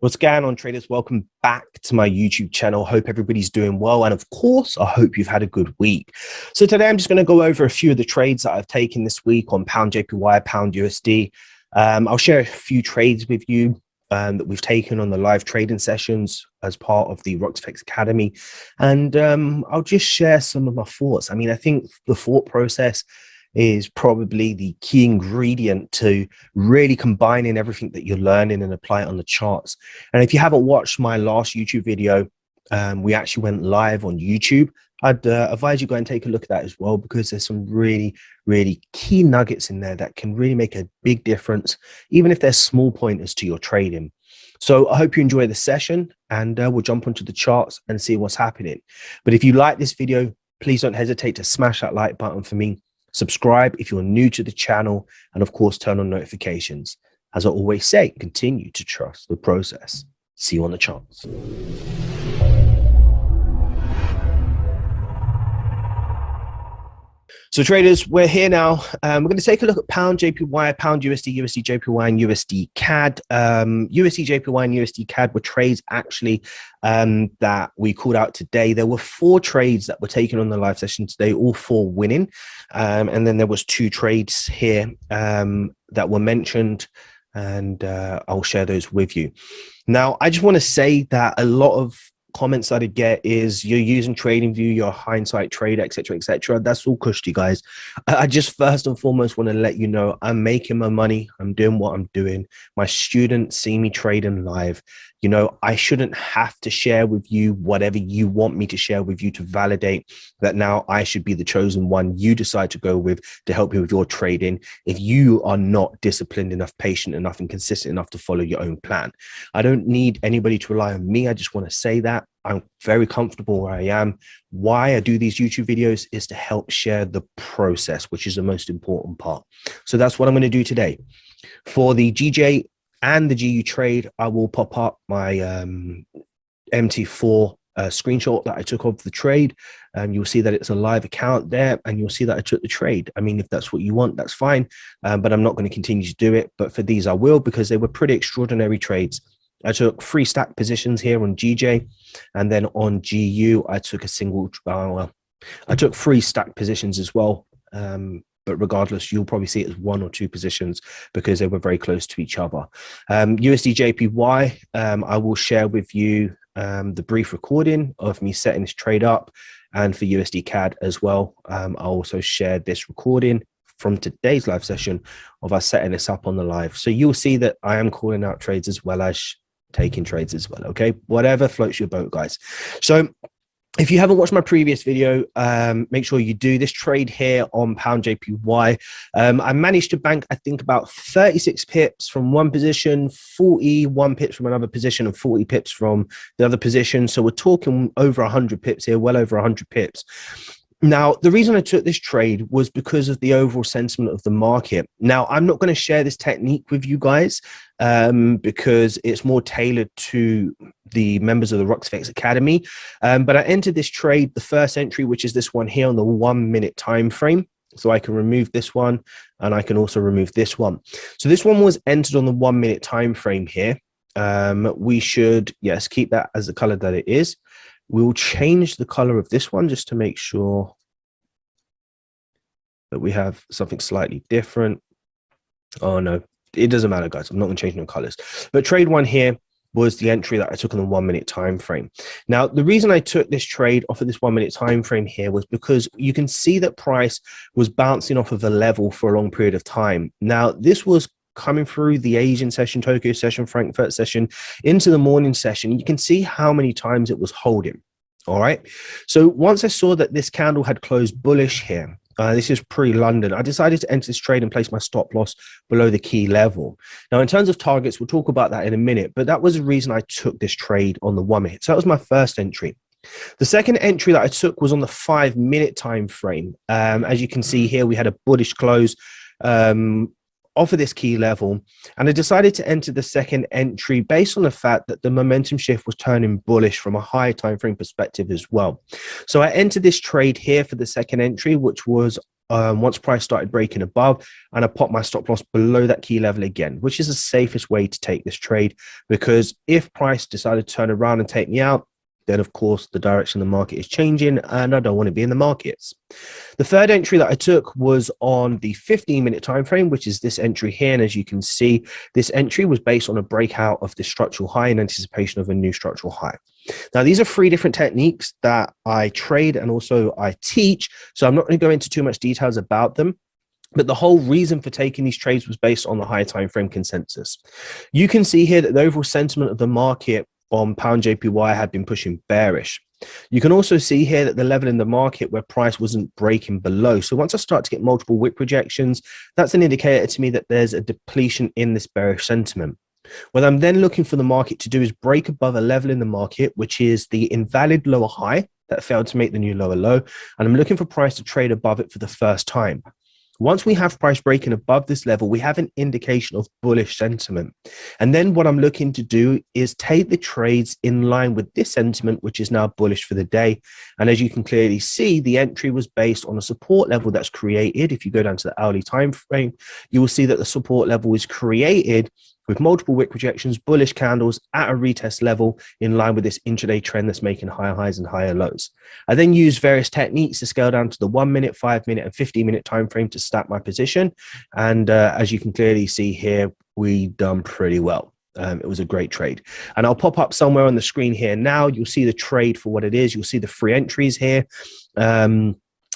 What's going on, traders? Welcome back to my YouTube channel. Hope everybody's doing well. And of course, I hope you've had a good week. So today I'm just going to go over a few of the trades that I've taken this week on pound JPY, pound USD. I'll share a few trades with you that we've taken on the live trading sessions as part of the FX Academy. And I'll just share some of my thoughts. I mean, I think the thought process is probably the key ingredient to really combining everything that you're learning and apply it on the charts. And if you haven't watched my last YouTube video, we actually went live on YouTube. I'd advise you go and take a look at that as well, because there's some really key nuggets in there that can really make a big difference, even if they're small pointers to your trading. So I hope you enjoy the session, and we'll jump onto the charts and see what's happening. But if you like this video, please don't hesitate to smash that like button for me. Subscribe if you're new to the channel, and of course, turn on notifications. As I always say, continue to trust the process. See you on the charts. So traders, we're here now. We're going to take a look at pound JPY, pound USD, USD JPY, and USD CAD. USD JPY and USD CAD were trades actually that we called out today. There were 4 trades that were taken on the live session today, all 4 winning. And then there was 2 trades here that were mentioned, and I'll share those with you. Now, I just want to say that a lot of comments that I get is you're using TradingView, your hindsight trade, etc., etc. That's all cushy, guys. I just first and foremost want to let you know I'm making my money. I'm doing what I'm doing. My students see me trading live. You know, I shouldn't have to share with you whatever you want me to share with you to validate that now I should be the chosen one you decide to go with to help you with your trading if you are not disciplined enough, patient enough, and consistent enough to follow your own plan. I don't need anybody to rely on me. I just want to say that I'm very comfortable where I am. Why I do these YouTube videos is to help share the process, which is the most important part. So that's what I'm going to do today. For the GJ and the GU trade, I will pop up my MT4 screenshot that I took of the trade. You'll see that it's a live account there, and you'll see that I took the trade. I mean, if that's what you want, that's fine, but I'm not going to continue to do it. But for these, I will, because they were pretty extraordinary trades. I took 3 stack positions here on GJ, and then on GU, I took a single, I took 3 stack positions as well. But regardless, you'll probably see it as 1 or 2 positions because they were very close to each other. USD JPY, I will share with you the brief recording of me setting this trade up, and for USD CAD as well. I'll also share this recording from today's live session of us setting this up on the live. So you'll see that I am calling out trades as well as taking trades as well. Okay, whatever floats your boat, guys. So if you haven't watched my previous video, make sure you do. This trade here on pound JPY, I managed to bank, I think, about 36 pips from one position, 41 pips from another position, and 40 pips from the other position. So we're talking over 100 pips here, well over 100 pips. Now, the reason I took this trade was because of the overall sentiment of the market. Now, I'm not going to share this technique with you guys because it's more tailored to the members of the FX Academy. But I entered this trade, the first entry, which is this one here on the 1 minute time frame. So I can remove this one, and I can also remove this one. So this one was entered on the 1 minute time frame here. We should, yes, keep that as the color that it is. We'll change the color of this one just to make sure that we have something slightly different. Oh, no, it doesn't matter, guys. I'm not going to change no colors. But trade 1 here was the entry that I took on the 1 minute time frame. Now, the reason I took this trade off of this 1 minute time frame here was because you can see that price was bouncing off of a level for a long period of time. Now, this was coming through the Asian session, Tokyo session, Frankfurt session, into the morning session. You can see how many times it was holding. All right. So once I saw that this candle had closed bullish here, this is pre-London, I decided to enter this trade and place my stop loss below the key level. Now, in terms of targets, we'll talk about that in a minute, but that was the reason I took this trade on the 1 minute. So that was my first entry. The second entry that I took was on the 5 minute time frame. As you can see here, we had a bullish close off of this key level, and I decided to enter the second entry based on the fact that the momentum shift was turning bullish from a high time frame perspective as well. So I entered this trade here for the second entry, which was once price started breaking above, and I popped my stop loss below that key level again, which is the safest way to take this trade, because if price decided to turn around and take me out, then of course the direction of the market is changing and I don't want to be in the markets. The third entry that I took was on the 15-minute time frame, which is this entry here. And as you can see, this entry was based on a breakout of the structural high in anticipation of a new structural high. Now, these are 3 different techniques that I trade and also I teach, so I'm not going to go into too much details about them. But the whole reason for taking these trades was based on the higher time frame consensus. You can see here that the overall sentiment of the market on pound JPY had been pushing bearish. You can also see here that the level in the market where price wasn't breaking below. So once I start to get multiple wick projections, that's an indicator to me that there's a depletion in this bearish sentiment. What I'm then looking for the market to do is break above a level in the market, which is the invalid lower high that failed to make the new lower low. And I'm looking for price to trade above it for the first time. Once we have price breaking above this level, we have an indication of bullish sentiment. And then what I'm looking to do is take the trades in line with this sentiment, which is now bullish for the day. And as you can clearly see, the entry was based on a support level that's created. If you go down to the hourly time frame, you will see that the support level is created with multiple wick projections, bullish candles at a retest level in line with this intraday trend that's making higher highs and higher lows. I then use various techniques to scale down to the 1 minute, 5 minute, and 15-minute time frame to stack my position. And as you can clearly see here, we done pretty well. It was a great trade. And I'll pop up somewhere on the screen here now. You'll see the trade for what it is. You'll see the 3 entries here.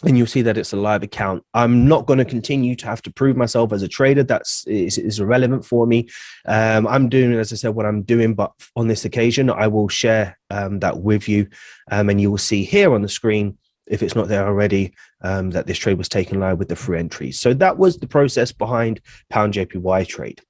And you'll see that it's a live account. I'm not going to continue to have to prove myself as a trader. That's is irrelevant for me. I'm doing, as I said, what I'm doing, but on this occasion, I will share that with you. And you will see here on the screen, if it's not there already, that this trade was taken live with the 3 entries. So that was the process behind pound JPY trade.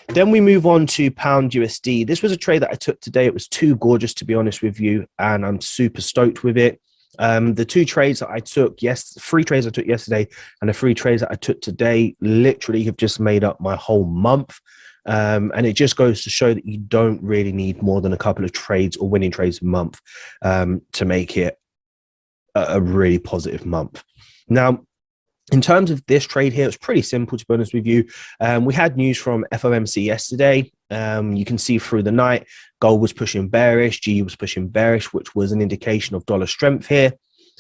Then we move on to pound USD. This was a trade that I took today. It was too gorgeous, to be honest with you, and I'm super stoked with it. The 2 trades that I took, 3 trades I took yesterday and the 3 trades that I took today literally have just made up my whole month. And it just goes to show that you don't really need more than a couple of trades or winning trades a month to make it a really positive month. Now, in terms of this trade here, it's pretty simple, to be honest with you. We had news from FOMC yesterday. You can see through the night, gold was pushing bearish, GE was pushing bearish, which was an indication of dollar strength here.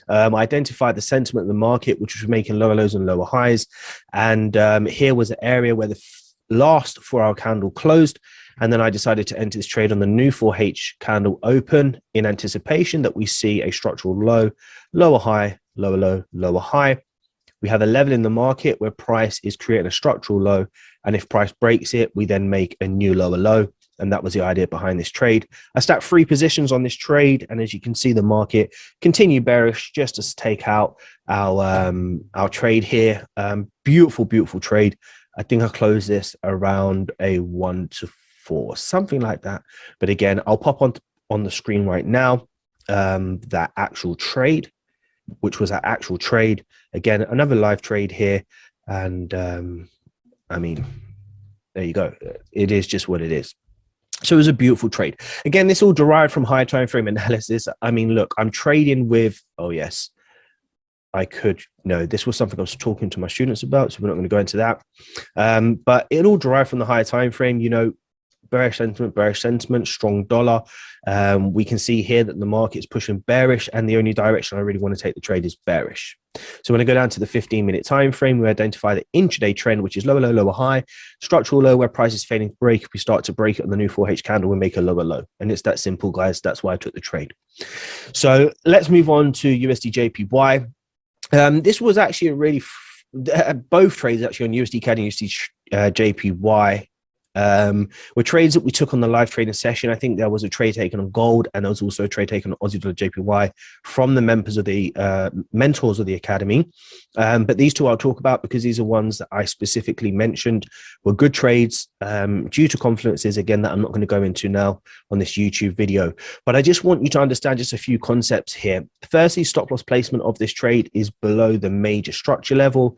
I identified the sentiment of the market, which was making lower lows and lower highs. And here was an area where the last 4-hour candle closed. And then I decided to enter this trade on the new 4H candle open in anticipation that we see a structural low, lower high, lower low, lower high. We have a level in the market where price is creating a structural low. And if price breaks it, we then make a new lower low. And that was the idea behind this trade. I stacked 3 positions on this trade. And as you can see, the market continued bearish just to take out our trade here. Beautiful, beautiful trade. I think I closed this around a 1-4, something like that. But again, I'll pop on the screen right now that actual trade, which was our actual trade. Again, another live trade here. And I mean, there you go. It is just what it is. So it was a beautiful trade. Again, this all derived from high time frame analysis. I mean, look, I'm trading with, oh yes, I could, no, this was something I was talking to my students about, so we're not going to go into that. But it all derived from the higher time frame, you know, bearish sentiment, strong dollar. We can see here that the market is pushing bearish, and the only direction I really want to take the trade is bearish. So when I go down to the 15-minute time frame, we identify the intraday trend, which is lower low, lower high, structural low where price is failing to break. If we start to break it on the new 4H candle, we make a lower low, and it's that simple, guys. That's why I took the trade. So let's move on to USD JPY. This was actually a really both trades actually on USD CAD and USD JPY. Were trades that we took on the live trading session. I think there was a trade taken on gold, and there was also a trade taken on Aussie dollar JPY from the members of the mentors of the academy. But these 2 I'll talk about because these are ones that I specifically mentioned were good trades due to confluences, again, that I'm not going to go into now on this YouTube video. But I just want you to understand just a few concepts here. Firstly, stop loss placement of this trade is below the major structure level.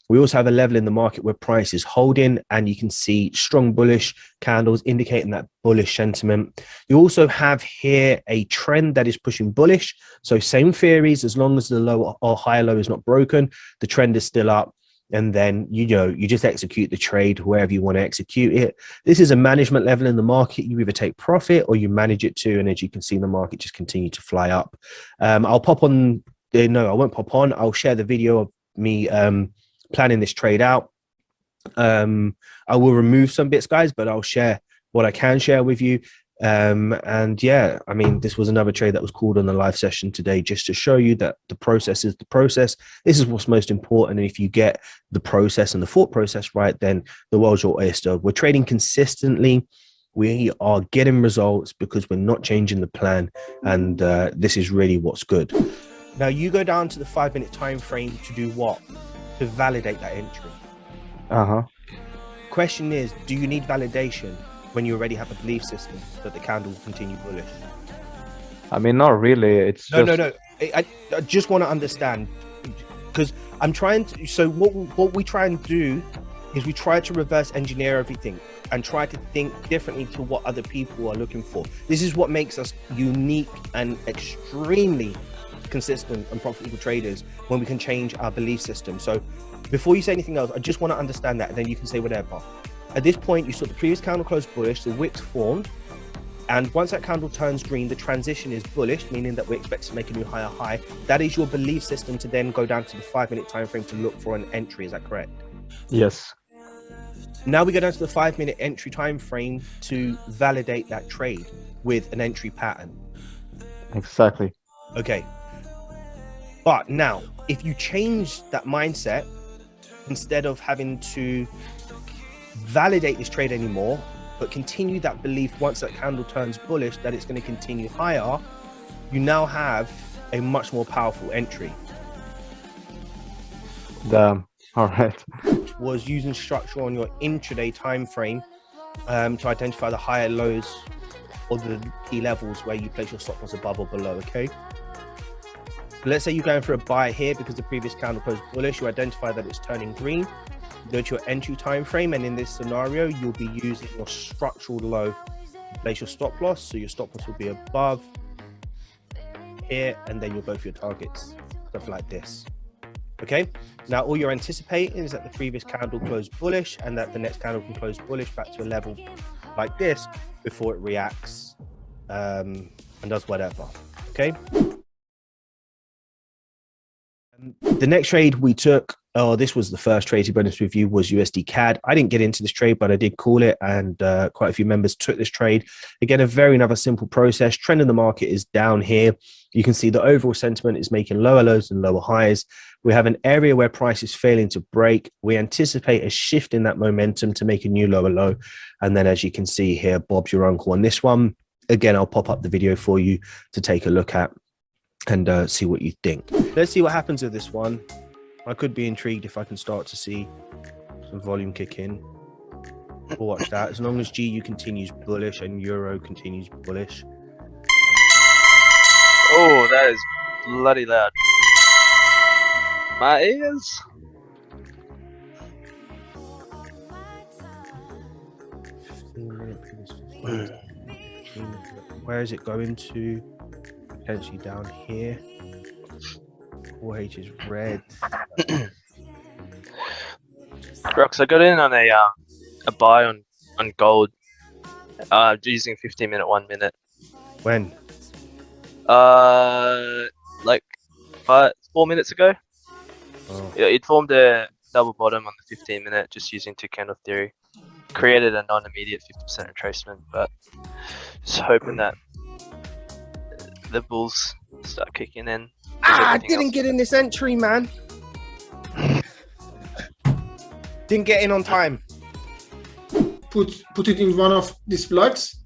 We also have a level in the market where price is holding, and you can see strong bullish candles indicating that bullish sentiment. You also have here a trend that is pushing bullish. So same theories, as long as the low or higher low is not broken, the trend is still up. And then, you just execute the trade wherever you want to execute it. This is a management level in the market. You either take profit or you manage it too. And as you can see, the market just continue to fly up. I'll pop on. No, I won't pop on. I'll share the video of me planning this trade out. I will remove some bits, guys, but I'll share what I can share with you. And yeah, I mean, this was another trade that was called on the live session today, just to show you that the process is the process. This is what's most important. And if you get the process and the thought process right, then the world's your oyster. We're trading consistently. We are getting results because we're not changing the plan. And this is really what's good. Now you go down to the 5-minute time frame to do what? To validate that entry. Question is, do you need validation when you already have a belief system that the candle will continue bullish? I mean, not really. It's no. I just want to understand, because I'm trying to. So what we try and do is we try to reverse engineer everything and try to think differently to what other people are looking for. This is what makes us unique and extremely consistent and profitable traders, when we can change our belief system. So before you say anything else, I just want to understand that, and then you can say whatever. At this point, you saw the previous candle close bullish, the wicks formed, and once that candle turns green, the transition is bullish, meaning that we expect to make a new higher high. That is your belief system to then go down to the 5-minute time frame to look for an entry. Is that correct? Yes. Now we go down to the 5-minute entry time frame to validate that trade with an entry pattern. Exactly. Okay. But now, if you change that mindset, instead of having to validate this trade anymore, but continue that belief once that candle turns bullish that it's going to continue higher, you now have a much more powerful entry. All right. Was using structure on your intraday time frame to identify the higher lows or the key levels where you place your stop loss above or below. Okay, let's say you're going for a buy here because the previous candle closed bullish. You identify that it's turning green. Go to your entry time frame, and in this scenario you'll be using your structural low to place your stop loss. So your stop loss will be above here, and then you'll go for your targets, stuff like this. Okay, now all you're anticipating is that the previous candle closed bullish and that the next candle can close bullish back to a level like this before it reacts and does whatever. Okay, the next trade we took, this was the first trade, to be honest with you, was USD CAD. I didn't get into this trade, but I did call it, and quite a few members took this trade. Again, another simple process. Trend in the market is down here. You can see the overall sentiment is making lower lows and lower highs. We have an area where price is failing to break. We anticipate a shift in that momentum to make a new lower low. And then, as you can see here, Bob's your uncle on this one. Again, I'll pop up the video for you to take a look at and see what you think. Let's see what happens with this one. I could be intrigued if I can start to see some volume kick in. We'll watch that. As long as GU continues bullish and Euro continues bullish. Oh, that is bloody loud. My ears. Where is it going to? Potentially down here. 4H is red. Rox, I got in on a buy on gold using 15-minute 1 minute. When? Like 4 minutes ago. Oh. It formed a double bottom on the 15-minute just using two candle theory. Created a non-immediate 50% retracement, but just hoping that the bulls start kicking in. I didn't get in this entry, man. Didn't get in on time. Put it in one of these blocks.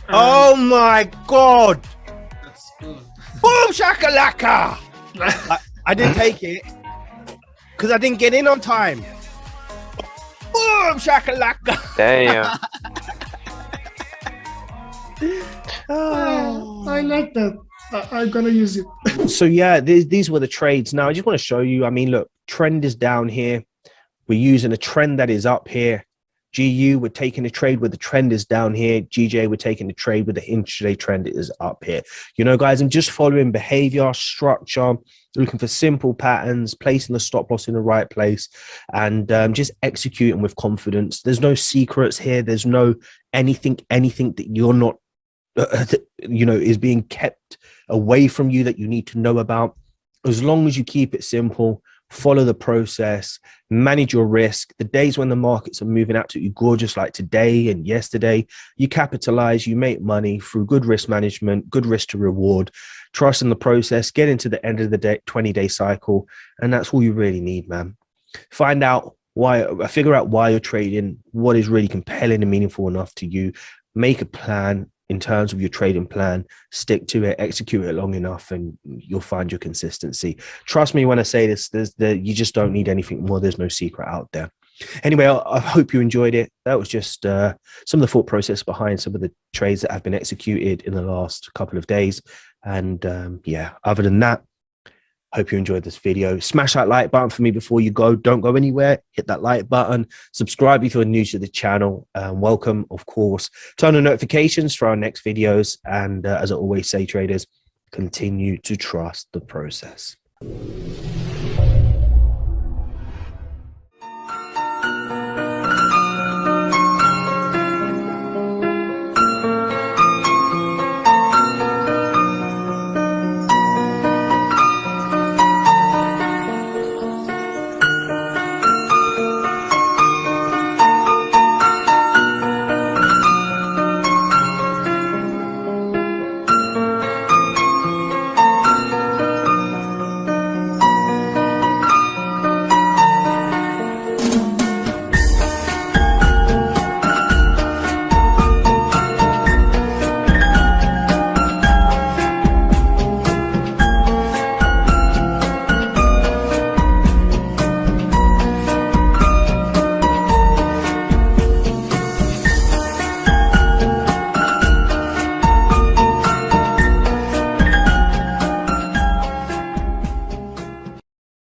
Oh my god! That's good. Boom shakalaka! I didn't take it because I didn't get in on time. Boom shakalaka! Damn. I like that. I'm gonna use it. So yeah, these were the trades. Now I just want to show you. I mean, look, trend is down here. We're using a trend that is up here. GU, we're taking a trade where the trend is down here. GJ, we're taking a trade where the intraday trend is up here. You know, guys, I'm just following behavior, structure, looking for simple patterns, placing the stop loss in the right place, and just executing with confidence. There's no secrets here. There's no anything that you're not, you know, is being kept away from you that you need to know about. As long as you keep it simple, follow the process, manage your risk. The days when the markets are moving absolutely gorgeous, like today and yesterday, you capitalize, you make money through good risk management, good risk to reward, trust in the process, get into the end of the day, 20-day cycle. And that's all you really need, man. Find out why, figure out why you're trading, what is really compelling and meaningful enough to you. Make a plan in terms of your trading plan, stick to it, execute it long enough, and you'll find your consistency. Trust me when I say this, you just don't need anything more. There's no secret out there. Anyway, I hope you enjoyed it. That was just some of the thought process behind some of the trades that have been executed in the last couple of days. And yeah, other than that, hope you enjoyed this video. Smash that like button for me before you go. Don't go anywhere. Hit that like button. Subscribe if you're new to the channel. Welcome, of course. Turn on notifications for our next videos. And as I always say, traders, continue to trust the process.